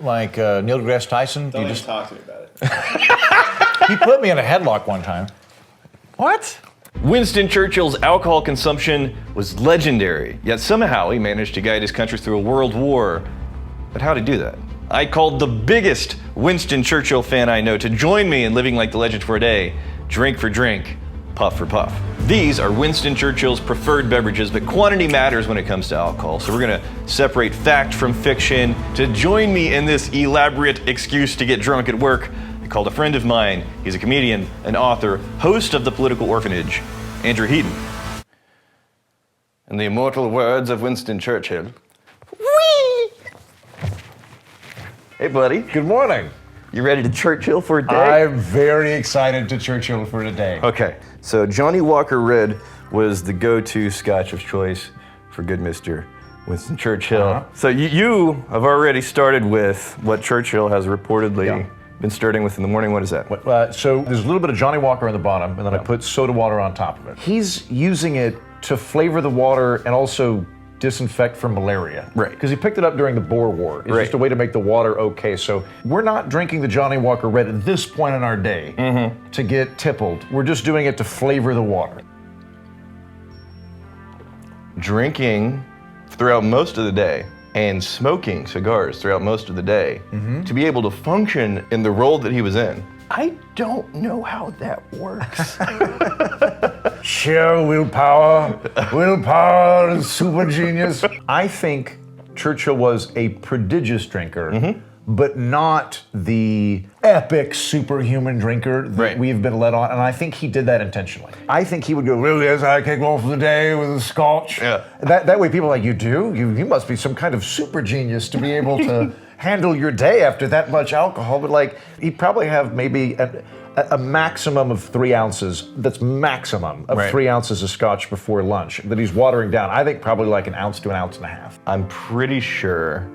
Like Neil deGrasse Tyson. Don't even talk to me about it. He put me in a headlock one time. What? Winston Churchill's alcohol consumption was legendary, yet somehow he managed to guide his country through a world war. But how did he do that? I called the biggest Winston Churchill fan I know to join me in living like the legend for a day, drink for drink, puff for puff. These are Winston Churchill's preferred beverages, but quantity matters when it comes to alcohol. So we're gonna separate fact from fiction. To join me in this elaborate excuse to get drunk at work, I called a friend of mine. He's a comedian, an author, host of The Political Orphanage, Andrew Heaton. In the immortal words of Winston Churchill, whee! Hey buddy, Good morning. you ready to Churchill for a day? I'm very excited to Churchill for today. Okay, so Johnny Walker Red was the go-to Scotch of choice for good Mr. Winston Churchill. So you have already started with what Churchill has reportedly been starting with in the morning. What is that? So there's a little bit of Johnny Walker on the bottom, and then I put soda water on top of it. He's using it to flavor the water and also disinfect from malaria. Right. Because he picked it up during the Boer War. It's Right. just a way to make the water okay. So we're not drinking the Johnny Walker Red at this point in our day to get tippled. We're just doing it to flavor the water. Drinking throughout most of the day and smoking cigars throughout most of the day to be able to function in the role that he was in. I don't know how that works. Sheer willpower, willpower, super genius. I think Churchill was a prodigious drinker, but not the epic superhuman drinker that Right. we've been led on. And I think he did that intentionally. I think he would go, well, yes, I kick off the day with a scotch. Yeah. That way people are like, you do? You must be some kind of super genius to be able to handle your day after that much alcohol. But like, he'd probably have maybe a maximum of 3 ounces. That's maximum of Right. 3 ounces of scotch before lunch that he's watering down. I think probably like an ounce to an ounce and a half. I'm pretty sure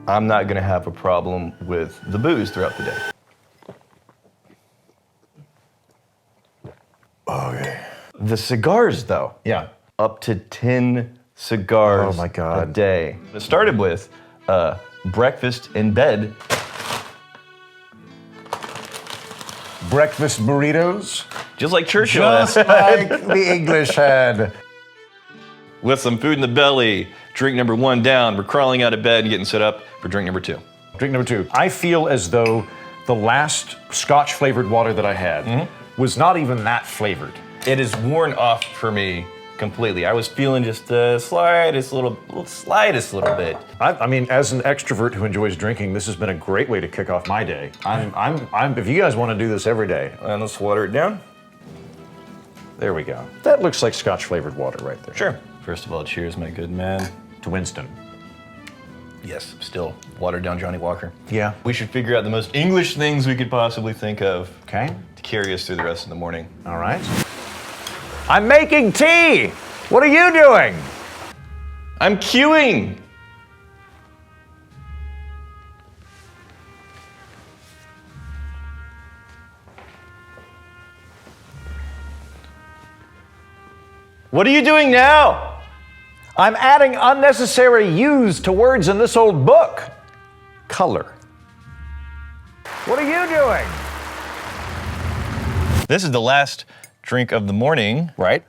I'm not gonna have a problem with the booze throughout the day. Okay. The cigars, though, Yeah. up to 10 cigars Oh my a God. day. It started with breakfast in bed. Breakfast burritos, Just like Churchill just had. like the English had. With some food in the belly, drink number 1 down, we're crawling out of bed and getting set up for drink number 2. Drink number 2. I feel as though the last scotch flavored water that I had was not even that flavored. It is worn off for me completely. I was feeling just the slightest little bit. I mean, as an extrovert who enjoys drinking, this has been a great way to kick off my day. I'm. If you guys want to do this every day, And let's water it down. there we go. That looks like scotch flavored water right there. Sure. First of all, cheers, my good man. To Winston. Yes, still watered down Johnny Walker. Yeah. We should figure out the most English things we could possibly think of Okay. to carry us through the rest of the morning. All right. I'm making tea. What are you doing? I'm queuing. What are you doing now? I'm adding unnecessary U's to words in this old book. Color. What are you doing? This is the last drink of the morning. Right.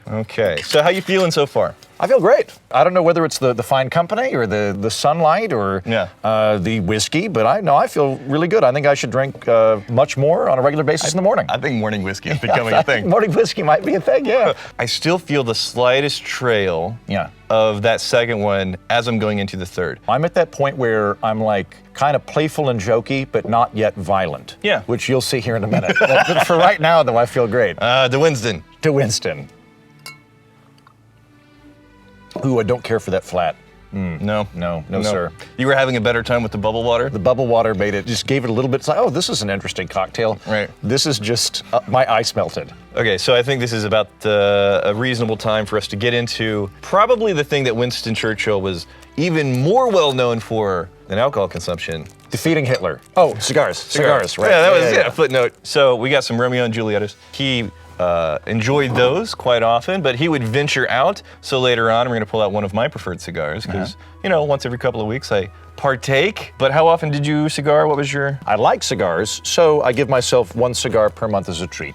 Okay, so how you feeling so far? I feel great. I don't know whether it's the fine company or the sunlight or the whiskey, but I feel really good. I think I should drink much more on a regular basis in the morning. I think morning whiskey is becoming a I think thing. morning whiskey might be a thing, yeah. I still feel the slightest trail Yeah. of that second one as I'm going into the third. I'm at that point where I'm like kind of playful and jokey, but not yet violent. Yeah. Which you'll see here in a minute. But for right now, though, I feel great. To Winston. To Winston. Ooh, I don't care for that flat. No, No, sir. You were having a better time with the bubble water? The bubble water just gave it a little bit. It's like, oh, this is an interesting cocktail. Right. This is just, my ice melted. Okay, so I think this is about a reasonable time for us to get into probably the thing that Winston Churchill was even more well known for than alcohol consumption. Defeating Hitler. Oh, cigars, right. Yeah, that was a footnote. So we got some Romeo and Julietas. He enjoyed those quite often, but he would venture out. So later on, we're going to pull out one of my preferred cigars because, once every couple of weeks I partake. But how often did you cigar? What was your? I like cigars, so I give myself one cigar per month as a treat.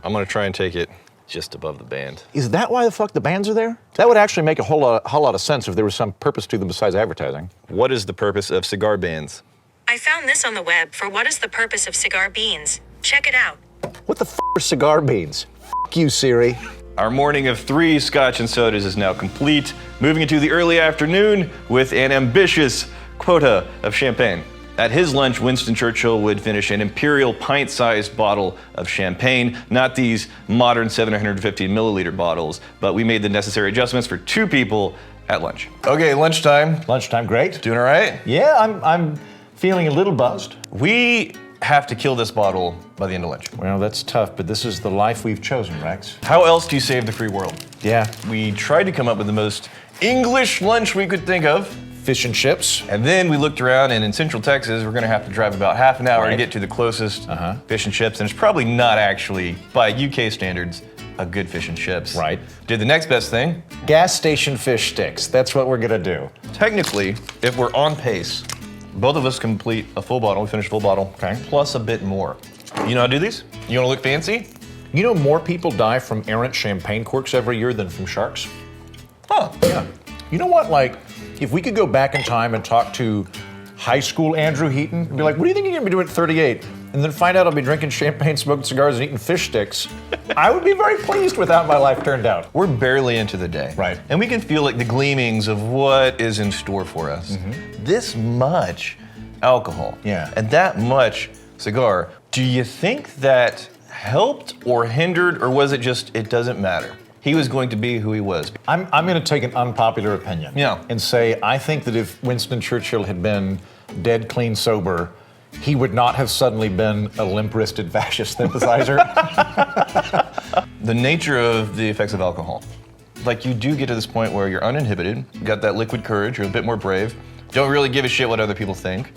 I'm going to try and take it just above the band. Is that why the fuck the bands are there? That would actually make a whole lot of sense if there was some purpose to them besides advertising. What is the purpose of cigar bands? I found this on the web for what is the purpose of cigar beans. Check it out. What the f are cigar beans? F you, Siri. Our morning of 3 scotch and sodas is now complete, moving into the early afternoon with an ambitious quota of champagne. At his lunch, Winston Churchill would finish an imperial pint-sized bottle of champagne, not these modern 750 milliliter bottles, but we made the necessary adjustments for 2 people at lunch. Okay, lunchtime. Lunchtime, great. Doing all right? Yeah, I'm feeling a little buzzed. We have to kill this bottle by the end of lunch. Well, that's tough, but this is the life we've chosen, Rex. How else do you save the free world? Yeah. We tried to come up with the most English lunch we could think of. Fish and chips. And then we looked around, and in Central Texas, we're gonna have to drive about half an hour to Right. get to the closest fish and chips. And it's probably not actually, by UK standards, a good fish and chips. Right. Did the next best thing. Gas station fish sticks. That's what we're gonna do. Technically, if we're on pace, both of us complete a full bottle, we finish a full bottle, Okay. plus a bit more. You know how to do these? You wanna look fancy? You know more people die from errant champagne corks every year than from sharks? Huh. Yeah. You know what, like, if we could go back in time and talk to high school Andrew Heaton and be like, what do you think you're gonna be doing at 38? And then find out I'll be drinking champagne, smoking cigars, and eating fish sticks, I would be very pleased with how my life turned out. We're barely into the day. Right. And we can feel like the gleamings of what is in store for us. This much alcohol. Yeah. And that much cigar. Do you think that helped or hindered, or was it just, it doesn't matter? He was going to be who he was. I'm going to take an unpopular opinion Yeah. and say I think that if Winston Churchill had been dead clean sober, he would not have suddenly been a limp-wristed fascist sympathizer. The nature of the effects of alcohol. Like, you do get to this point where you're uninhibited, you got that liquid courage, you're a bit more brave, don't really give a shit what other people think.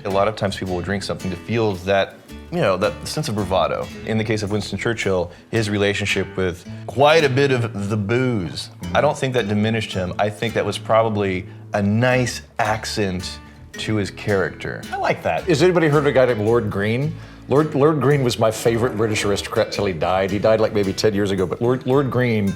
A lot of times people will drink something to feel that, that sense of bravado. In the case of Winston Churchill, his relationship with quite a bit of the booze, I don't think that diminished him. I think that was probably a nice accent to his character. I like that. Has anybody heard of a guy named Lord Greene? Lord Greene was my favorite British aristocrat till he died. He died like maybe 10 years ago, but Lord Greene,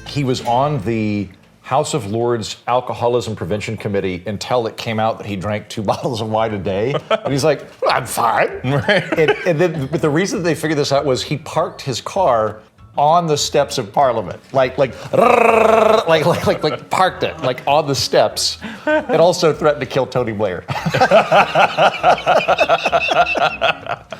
he was on the House of Lords Alcoholism Prevention Committee until it came out that he drank 2 bottles of wine a day. And he's like, well, I'm fine. Right. And then, but the reason they figured this out was he parked his car on the steps of Parliament, like parked it, like on the steps, and also threatened to kill Tony Blair.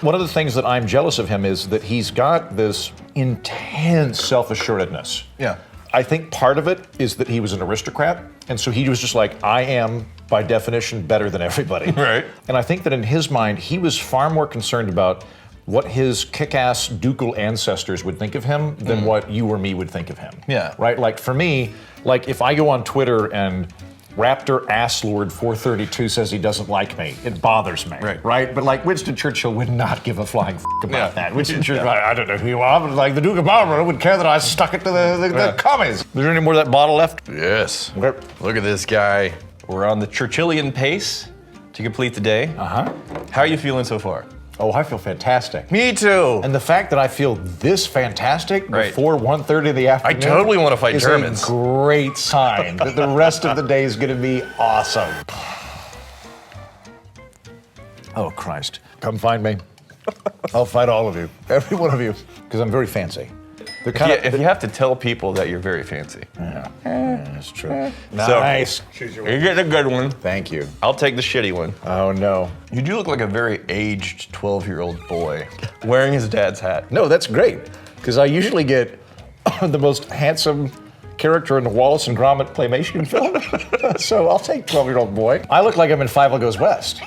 One of the things that I'm jealous of him is that he's got this intense self-assuredness. Yeah. I think part of it is that he was an aristocrat, and so he was just like, I am, by definition, better than everybody. Right. And I think that in his mind, he was far more concerned about what his kick-ass ducal ancestors would think of him than what you or me would think of him. Yeah. Right? Like, for me, like, if I go on Twitter and Raptor Asslord 432 says he doesn't like me, it bothers me. Right? But, like, Winston Churchill would not give a flying about that. Winston Churchill, I don't know who you are, but, like, the Duke of Marlborough would care that I stuck it to the commies. Is there any more of that bottle left? Yes. Okay. Look at this guy. We're on the Churchillian pace to complete the day. Uh-huh. How are you feeling so far? Oh, I feel fantastic. Me too. And the fact that I feel this fantastic Right. before 1:30 in the afternoon, totally wanna fight is Germans. a great sign that the rest of the day is going to be awesome. Oh Christ! Come find me. I'll fight all of you, every one of you, because I'm very fancy. The kind If you have to tell people that you're very fancy. yeah, that's true. So- Nice. You get a good one. Thank you. I'll take the shitty one. Oh no. You do look like a very aged 12-year-old boy wearing his dad's hat. No, that's great, because I usually get the most handsome character in the Wallace and Gromit claymation film. So I'll take 12-year-old boy. I look like I'm in Five Goes West.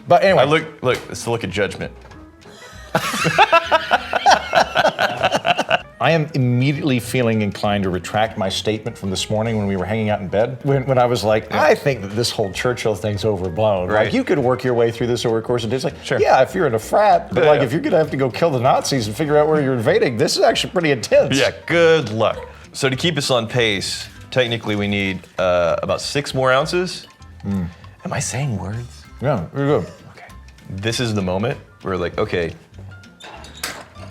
But anyway, Look, it's the look of judgment. I am immediately feeling inclined to retract my statement from this morning when we were hanging out in bed. When I was like, I think that this whole Churchill thing's overblown. Right. Like, you could work your way through this over a course of days. Like, Sure. yeah, if you're in a frat, but Yeah, like, yeah. if you're gonna have to go kill the Nazis and figure out where you're invading, this is actually pretty intense. Yeah, good luck. So to keep us on pace, technically we need about 6 more ounces. Am I saying words? Yeah, you're good. Okay. This is the moment where like, okay,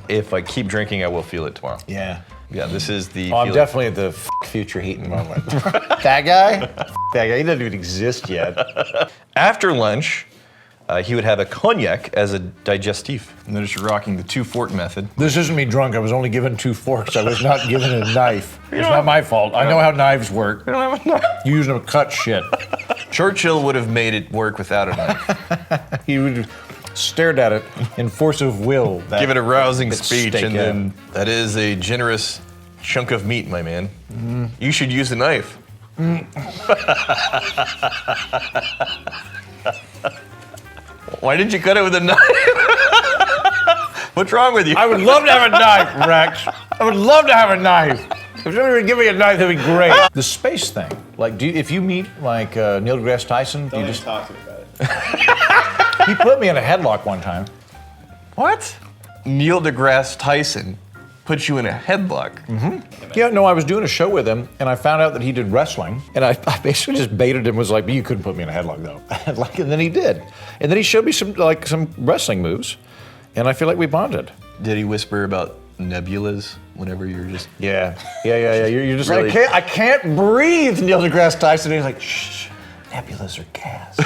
if I keep drinking, I will feel it tomorrow. Yeah. Yeah, this is the Oh, I'm feeling. definitely at the future heating moment. That guy? That guy, he doesn't even exist yet. After lunch, he would have a cognac as a digestif. Notice you're rocking the 2-fork method. This isn't me drunk. I was only given 2 forks. I was not given a knife. It's not my fault. I know how knives work. I don't have a knife. You use them to cut shit. Churchill would have made it work without a knife. He would have stared at it in force of will. Give it a rousing that speech, steak and out. then that is a generous chunk of meat, my man. You should use a knife. Why didn't you cut it with a knife? What's wrong with you? I would love to have a knife, Rex. I would love to have a knife. If somebody would give me a knife, that'd be great. The space thing. Like, if you meet like Neil deGrasse Tyson, Don't you even just talk to me about it. he put me in a headlock one time. What? Neil deGrasse Tyson put you in a headlock. Yeah, no, I was doing a show with him, and I found out that he did wrestling, and I basically just baited him. Was like, "You couldn't put me in a headlock, though." And then he did, and then he showed me some wrestling moves, and I feel like we bonded. Did he whisper about nebulas whenever you're just... Yeah. You're just Really? like, I can't breathe, Neil deGrasse Tyson. And he's like, shh, nebulas are gas.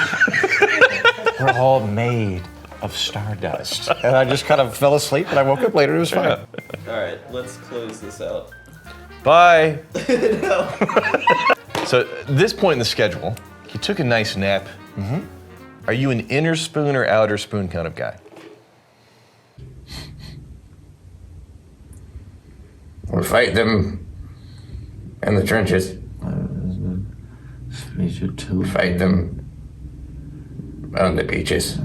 We're all made of stardust. And I just kind of fell asleep, and I woke up later. It was fine. All right, let's close this out. Bye. So at this point in the schedule, he took a nice nap. Are you an inner spoon or outer spoon kind of guy? We'll fight them in the trenches. Fight them on the beaches.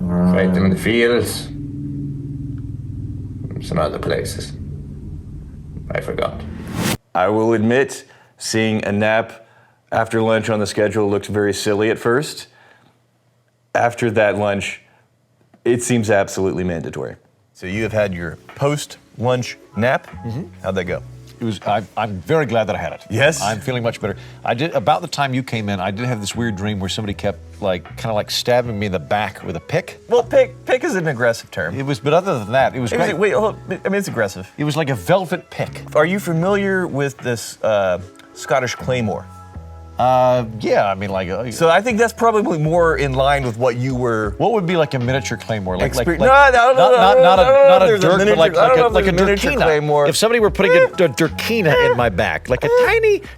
Fight them in the fields. Some other places. I forgot. I will admit, seeing a nap after lunch on the schedule looked very silly at first. After that lunch, it seems absolutely mandatory. So you have had your post-lunch nap. How'd that go? It was. I'm very glad that I had it. Yes? I'm feeling much better. I did about the time you came in. I did have this weird dream where somebody kept kind of stabbing me in the back with a pick. Well, pick is an aggressive term. It was, but other than that, it was great. Wait, hold on. I mean, it's aggressive. It was like a velvet pick. Are you familiar with this Scottish claymore? Yeah, I mean, So I think that's probably more in line with what you were. what would be like a miniature claymore? Like No, not a there's a dirk, miniature- but I don't know if like a there's a miniature Durkina. claymore. If somebody were putting a Durkina in my back, like a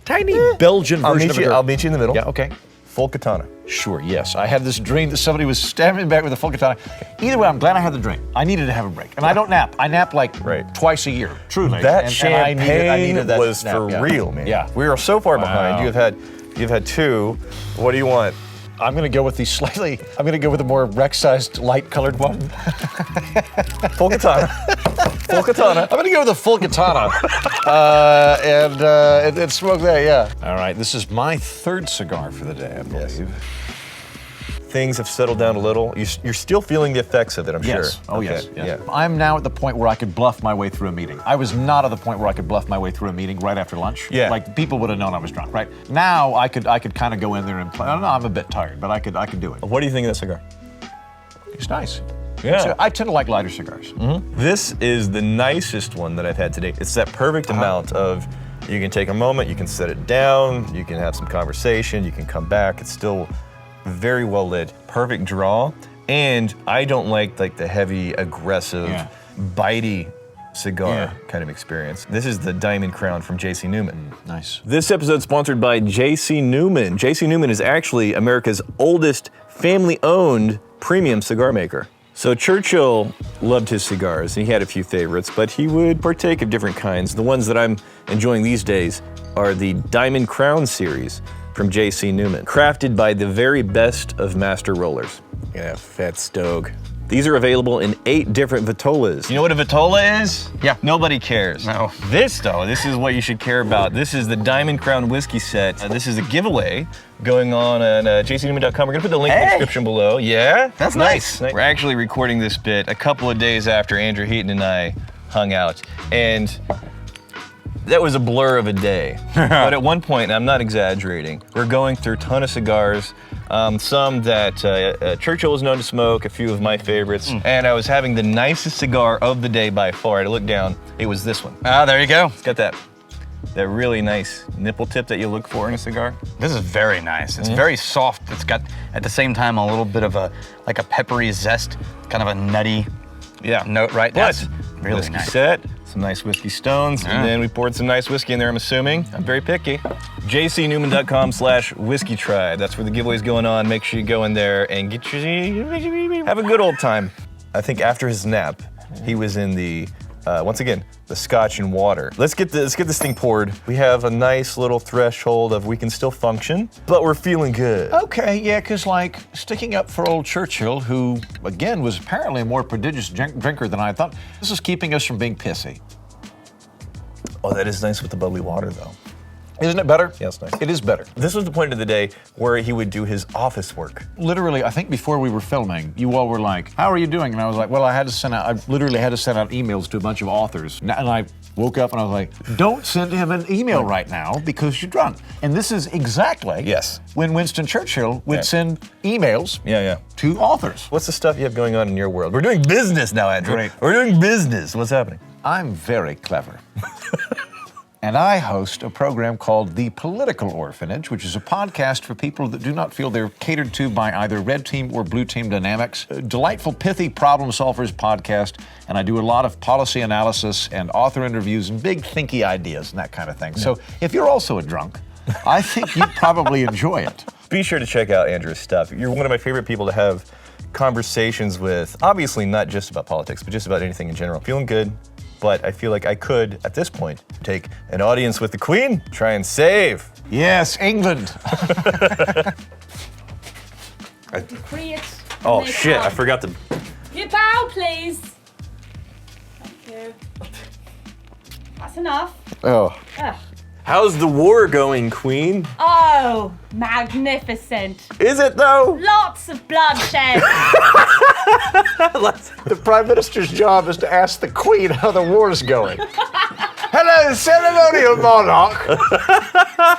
tiny Belgian version of a Durk. I'll meet you in the middle. Yeah, okay. Full katana. Sure, yes. I had this dream that somebody was stabbing me back with a full katana. Either way, I'm glad I had the dream. I needed to have a break. And I don't nap. I nap Right. twice a year, truly. That And champagne I needed that was nap, for yeah. real, man. Yeah. We are so far Wow. behind. You've had 2. What do you want? I'm going to go with the more Rex-sized, light-colored one. Full katana. Full katana. I'm going to go with a full katana and smoke that, yeah. All right, this is my 3rd cigar for the day, I believe. Things have settled down a little. You're still feeling the effects of it, I'm Yes. sure. Oh, Okay, yes. Yeah. I'm now at the point where I could bluff my way through a meeting. I was not at the point where I could bluff my way through a meeting right after lunch. Yeah. Like, people would have known I was drunk, right? Now I could kind of go in there and play. I don't know, I'm a bit tired, but I could do it. What do you think of that cigar? It's nice. Yeah. So I tend to like lighter cigars. This is the nicest one that I've had today. It's that perfect amount of, you can take a moment, you can set it down, you can have some conversation, you can come back. It's still very well lit, perfect draw. And I don't like the heavy, aggressive, Yeah. bitey cigar Yeah. kind of experience. This is the Diamond Crown from J.C. Newman. Nice. This episode is sponsored by J.C. Newman. J.C. Newman is actually America's oldest family-owned premium cigar maker. So Churchill loved his cigars, and he had a few favorites, but he would partake of different kinds. The ones that I'm enjoying these days are the Diamond Crown series from J.C. Newman, crafted by the very best of master rollers. Yeah, fat Stogue. These are available in 8 different Vitolas. You know what a Vitola is? Yeah. Nobody cares. No. This, though, this is what you should care about. This is the Diamond Crown Whiskey set. This is a giveaway going on jcnewman.com. We're going to put the link in the description below. Yeah? That's nice. We're actually recording this bit a couple of days after Andrew Heaton and I hung out. And that was a blur of a day. But at one point, and I'm not exaggerating, we're going through a ton of cigars, some that Churchill was known to smoke, a few of my favorites, and I was having the nicest cigar of the day by far. I looked down, it was this one. Ah, there you go. It's got that really nice nipple tip that you look for in a cigar. This is very nice. It's very soft. It's got, at the same time, a little bit of a peppery zest, kind of a nutty note, right? That's really whiskey nice. set, some nice whiskey stones, and then we poured some nice whiskey in there, I'm assuming. I'm very picky. jcnewman.com/whiskey tribe. That's where the giveaway's going on. Make sure you go in there and get your, have a good old time. I think after his nap, he was in the, once again, the scotch and water. Let's get this thing poured. We have a nice little threshold of we can still function, but we're feeling good. Okay, yeah, because like sticking up for old Churchill, who again was apparently a more prodigious drinker than I thought, this is keeping us from being pissy. Oh, that is nice with the bubbly water, though. Isn't it better? Yeah, it's nice. It is better. This was the point of the day where he would do his office work. Literally, I think before we were filming, you all were like, how are you doing? And I was like, well, I literally had to send out emails to a bunch of authors. And I woke up and I was like, don't send him an email right now because you're drunk. And this is exactly when Winston Churchill would send emails to authors. What's the stuff you have going on in your world? We're doing business now, Andrew. Great. We're doing business. What's happening? I'm very clever. And I host a program called The Political Orphanage, which is a podcast for people that do not feel they're catered to by either red team or blue team dynamics. A delightful, pithy problem solvers podcast. And I do a lot of policy analysis and author interviews and big thinky ideas and that kind of thing. So if you're also a drunk, I think you'd probably enjoy it. Be sure to check out Andrew's stuff. You're one of my favorite people to have conversations with. Obviously not just about politics, but just about anything in general. Feeling good. But I feel like I could, at this point, take an audience with the Queen, try and save. Yes, England. Create. Oh shit, I forgot to. You bow, please. Thank you. That's enough. Oh. Ugh. How's the war going, Queen? Oh, magnificent. Is it though? Lots of bloodshed. The Prime Minister's job is to ask the Queen how the war's going. Hello, ceremonial monarch.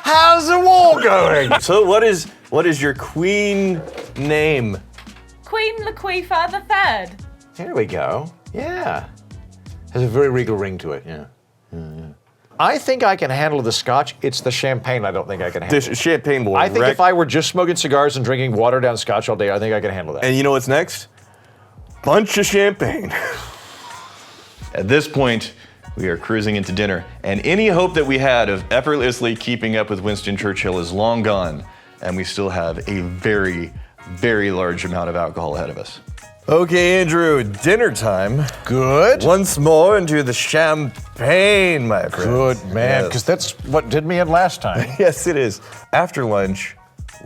How's the war going? So what is your Queen name? Queen Laquifa III. Here we go. Yeah. Has a very regal ring to it, yeah. I think I can handle the scotch. It's the champagne I don't think I can handle. This champagne will I think wreck. if I were just smoking cigars and drinking watered down scotch all day, I think I can handle that. And you know what's next? Bunch of champagne. At this point, we are cruising into dinner, and any hope that we had of effortlessly keeping up with Winston Churchill is long gone, and we still have a very, very large amount of alcohol ahead of us. Okay, Andrew, dinner time. Good. Once more into the champagne, my friend. Good, man, Yes. because that's what did me in last time. Yes, it is. After lunch,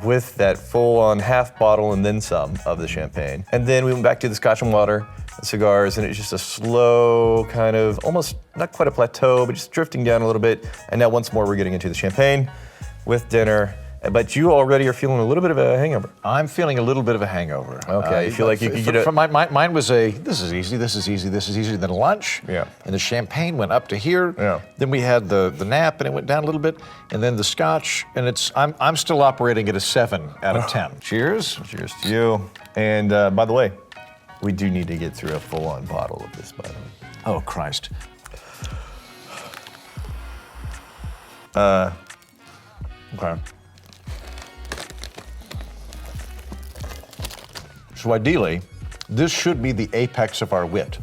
with that full-on half bottle and then some of the champagne. And then we went back to the scotch and water, the cigars, and it's just a slow kind of, almost not quite a plateau, but just drifting down a little bit. And now once more, we're getting into the champagne with dinner. But you already are feeling a little bit of a hangover. I'm feeling a little bit of a hangover. Okay, you feel like you could get a... Mine was a, this is easy, this is easy, this is easy, then lunch. Yeah. And the champagne went up to here. Yeah. Then we had the nap and it went down a little bit. And then the scotch, and I'm still operating at a 7 out of 10. Cheers. Cheers to you. And by the way, we do need to get through a full-on bottle of this, by the way. Oh, Christ. Okay. So ideally, this should be the apex of our wit.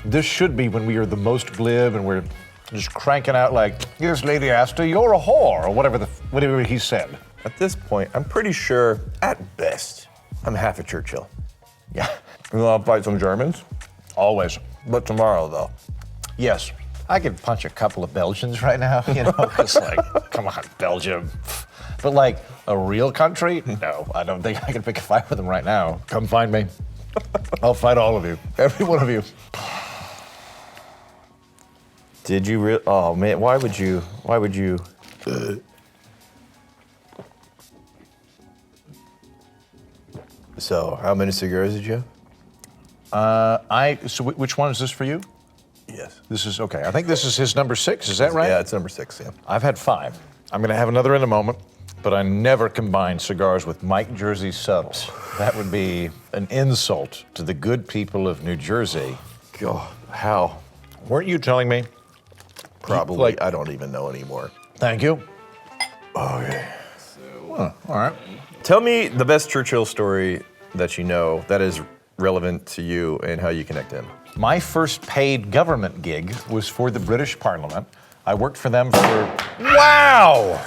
This should be when we are the most glib and we're just cranking out like, "Yes, Lady Asta, you're a whore," or whatever he said. At this point, I'm pretty sure, at best, I'm half a Churchill. Yeah, You want to fight some Germans? always. But tomorrow, though. Yes, I could punch a couple of Belgians right now, you know, it's like, come on, Belgium. But like a real country? No, I don't think I can pick a fight with them right now. Come find me. I'll fight all of you. Every one of you. Did you really? Oh man, why would you? So, how many cigars did you have? So which one is this for you? Yes. This is, okay, I think this is his number 6, is that right? Yeah, it's number 6, yeah. I've had 5. I'm gonna have another in a moment, but I never combine cigars with Mike Jersey Settles. That would be an insult to the good people of New Jersey. God, how? Weren't you telling me? Probably. Like- I don't even know anymore. Thank you. Okay. All right. Tell me the best Churchill story that you know that is relevant to you and how you connect in. My first paid government gig was for the British Parliament. I worked for them for, wow!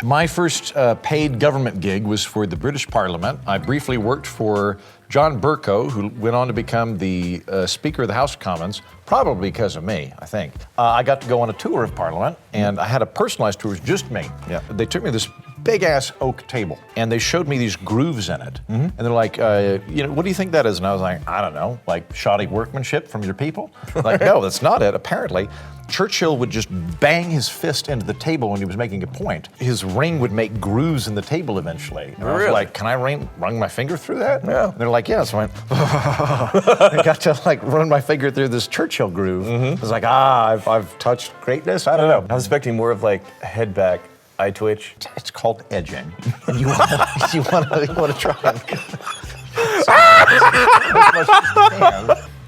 My first paid government gig was for the British Parliament. I briefly worked for John Bercow, who went on to become the Speaker of the House of Commons, probably because of me, I think. I got to go on a tour of Parliament, and I had a personalized tour, it was just me. Yeah. They took me to this big-ass oak table, and they showed me these grooves in it. And they're like, what do you think that is? And I was like, I don't know, like shoddy workmanship from your people? Like, no, that's not it. Apparently, Churchill would just bang his fist into the table when he was making a point. His ring would make grooves in the table eventually. And I was Really? like, can I run my finger through that? Yeah. And they're like, yeah. So I went, I got to like run my finger through this Churchill groove. I was like, I've touched greatness. I don't know. I was expecting more of like head back, eye twitch. It's called edging. You want to try it.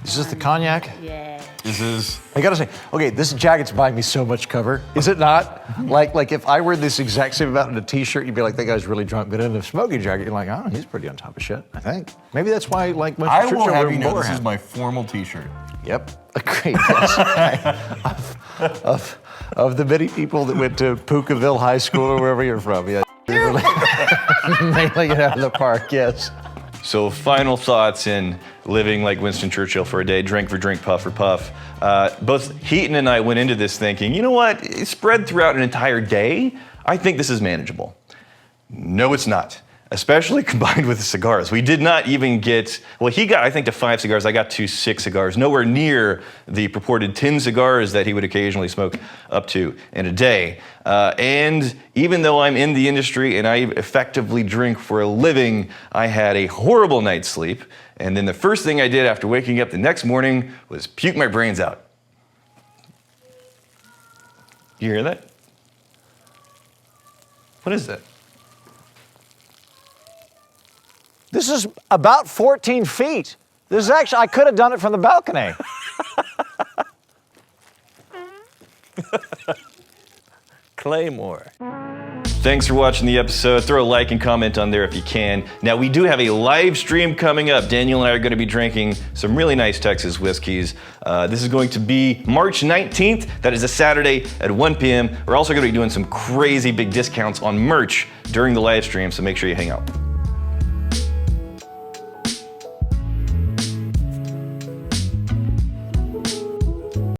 Is this the cognac? Yeah. This is. I gotta say, okay, this jacket's buying me so much cover. Is it not? Like if I wear this exact same amount in a t-shirt, you'd be like, that guy's really drunk. But in a smoking jacket, you're like, oh, he's pretty on top of shit, I think. Maybe that's why, like, Winston I will Churchill have wore you know bowler this is hat. my formal T-shirt. Yep. Great. Yes. of the many people that went to Pookkaville High School or wherever you're from, yeah. You're really nailing it out of the park, yes. So final thoughts in living like Winston Churchill for a day, drink for drink, puff for puff. Both Heaton and I went into this thinking, you know what, spread throughout an entire day, I think this is manageable. No, it's not. Especially combined with the cigars. We did not even get, well, he got, I think, to 5 cigars. I got to 6 cigars. Nowhere near the purported 10 cigars that he would occasionally smoke up to in a day. And even though I'm in the industry and I effectively drink for a living, I had a horrible night's sleep. And then the first thing I did after waking up the next morning was puke my brains out. You hear that? What is that? This is about 14 feet. This is actually, I could have done it from the balcony. Claymore. Thanks for watching the episode. Throw a like and comment on there if you can. Now, we do have a live stream coming up. Daniel and I are going to be drinking some really nice Texas whiskeys. This is going to be March 19th. That is a Saturday at 1 p.m. We're also going to be doing some crazy big discounts on merch during the live stream, so make sure you hang out.